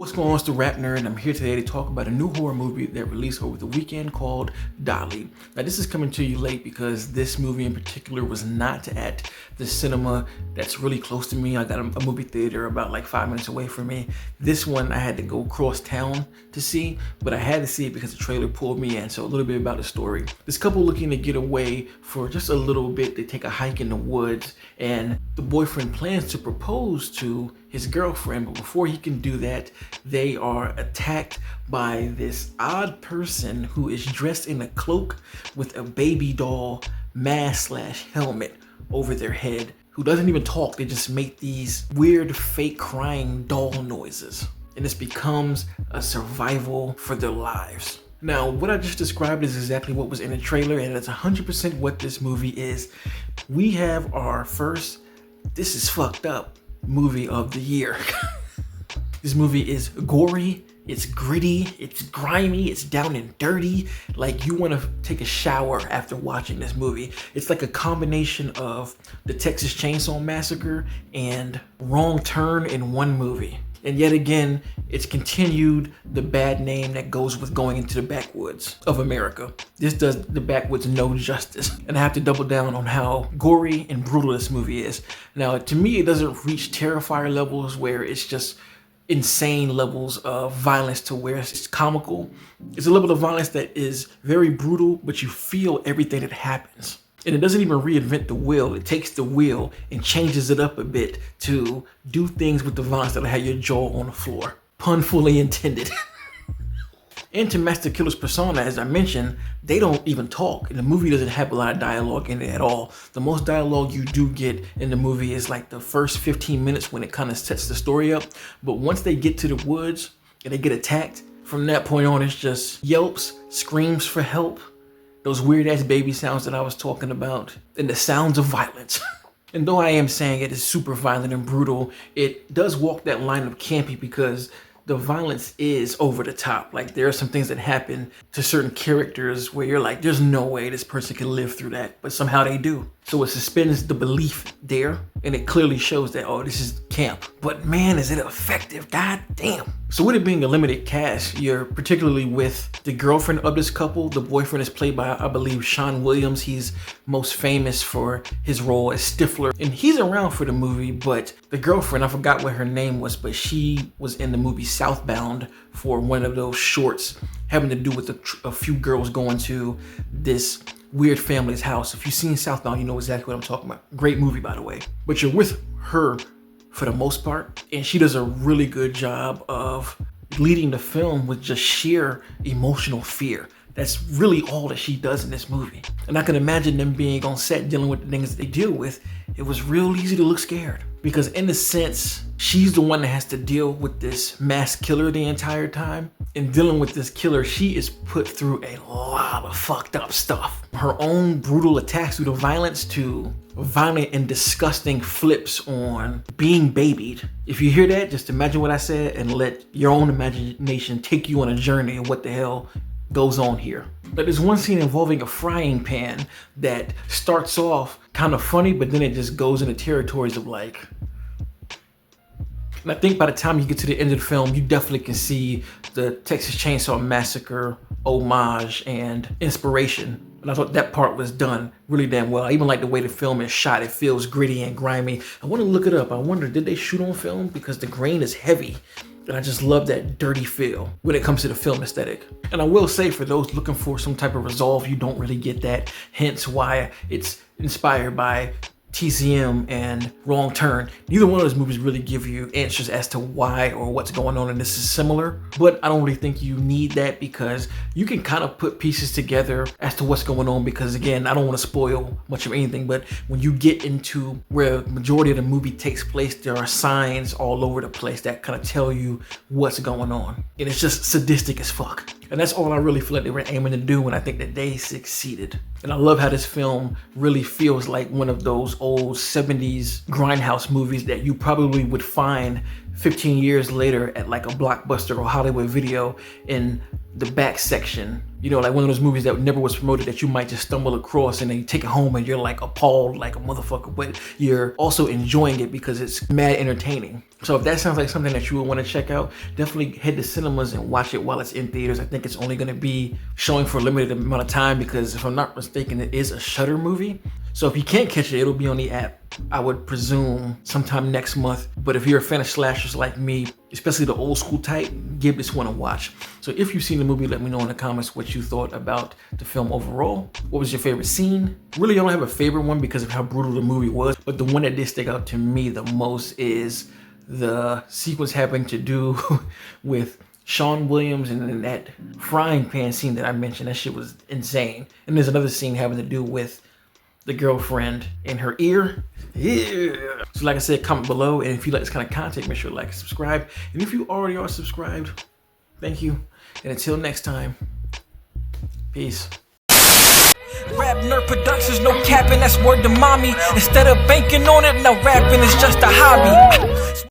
What's going on, it's the RapNerd, and I'm here today to talk about a new horror movie that released over the weekend called Dolly. Now this is coming to you late because this movie in particular was not at the cinema that's really close to me. I got a movie theater about like 5 minutes away from me. This one I had to go cross town to see, but I had to see it because the trailer pulled me in. So a little bit about the story. This couple looking to get away for just a little bit. They take a hike in the woods and the boyfriend plans to propose to his girlfriend, but before he can do that, they are attacked by this odd person who is dressed in a cloak with a baby doll mask/helmet over their head, who doesn't even talk. They just make these weird fake crying doll noises, and this becomes a survival for their lives. Now, what I just described is exactly what was in the trailer, and it's 100% what this movie is. We have our first "this is fucked up" movie of the year. This movie is gory, it's gritty, it's grimy, it's down and dirty. Like, you want to take a shower after watching this movie. It's like a combination of the Texas Chainsaw Massacre and Wrong Turn in one movie. And yet again, it's continued the bad name that goes with going into the backwoods of America. This does the backwoods no justice. And I have to double down on how gory and brutal this movie is. Now, to me, it doesn't reach Terrifier levels where it's just insane levels of violence to where it's comical. It's a level of violence that is very brutal, but you feel everything that happens. And it doesn't even reinvent the wheel. It takes the wheel and changes it up a bit to do things with the violence that'll have your jaw on the floor. Pun fully intended. And to match the killer's persona, as I mentioned, they don't even talk. And the movie doesn't have a lot of dialogue in it at all. The most dialogue you do get in the movie is like the first 15 minutes when it kind of sets the story up. But once they get to the woods and they get attacked, from that point on, it's just yelps, screams for help, those weird ass baby sounds that I was talking about, and the sounds of violence. And though I am saying it is super violent and brutal, it does walk that line of campy because the violence is over the top. Like, there are some things that happen to certain characters where you're like, there's no way this person can live through that, but somehow they do. So it suspends the belief there, and it clearly shows that, oh, this is camp. But man, is it effective, god damn. So with it being a limited cast, you're particularly with the girlfriend of this couple. The boyfriend is played by, I believe, Sean Williams. He's most famous for his role as Stifler, and he's around for the movie. But the girlfriend, I forgot what her name was, but she was in the movie Southbound for one of those shorts having to do with a few girls going to this weird family's house. If you've seen Southbound, you know exactly what I'm talking about. Great movie, by the way. But you're with her for the most part, and she does a really good job of leading the film with just sheer emotional fear. That's really all that she does in this movie. And I can imagine them being on set dealing with the things that they deal with. It was real easy to look scared because, in a sense, she's the one that has to deal with this mass killer the entire time. In dealing with this killer, she is put through a lot of fucked up stuff. Her own brutal attacks through the violence to violent and disgusting flips on being babied. If you hear that, just imagine what I said and let your own imagination take you on a journey of what the hell goes on here. But there's one scene involving a frying pan that starts off kind of funny, but then it just goes into territories of like, and I think by the time you get to the end of the film, you definitely can see the Texas Chainsaw Massacre homage and inspiration. And I thought that part was done really damn well. I even like the way the film is shot. It feels gritty and grimy. I want to look it up. I wonder, did they shoot on film? Because the grain is heavy. And I just love that dirty feel when it comes to the film aesthetic. And I will say, for those looking for some type of resolve, you don't really get that. Hence why it's inspired by TCM and Wrong Turn. Neither one of those movies really give you answers as to why or what's going on, and this is similar. But I don't really think you need that because you can kind of put pieces together as to what's going on, because again, I don't want to spoil much of anything, but when you get into where the majority of the movie takes place, there are signs all over the place that kind of tell you what's going on. And it's just sadistic as fuck. And that's all I really feel like they were aiming to do, and I think that they succeeded. And I love how this film really feels like one of those old 70s grindhouse movies that you probably would find 15 years later at like a Blockbuster or Hollywood Video in the back section. You know, like one of those movies that never was promoted that you might just stumble across and then you take it home and you're like appalled like a motherfucker, but you're also enjoying it because it's mad entertaining. So if that sounds like something that you would want to check out, definitely head to cinemas and watch it while it's in theaters. I think it's only going to be showing for a limited amount of time because if I'm not mistaken, it is a Shudder movie. So if you can't catch it, it'll be on the app, I would presume sometime next month. But if you're a fan of slashers like me, especially the old school type, give this one a watch. So if you've seen the movie, let me know in the comments what you thought about the film overall. What was your favorite scene? Really, I don't have a favorite one because of how brutal the movie was, but the one that did stick out to me the most is the sequence having to do with Sean Williams and then that frying pan scene that I mentioned. That shit was insane. And there's another scene having to do with the girlfriend in her ear. Yeah. So like I said, comment below, and if you like this kind of content, make sure to like and subscribe. And if you already are subscribed, thank you. And until next time, peace. RapNerd Productions, no capping, that's word to mommy. Instead of banking on it, now rapping is just a hobby.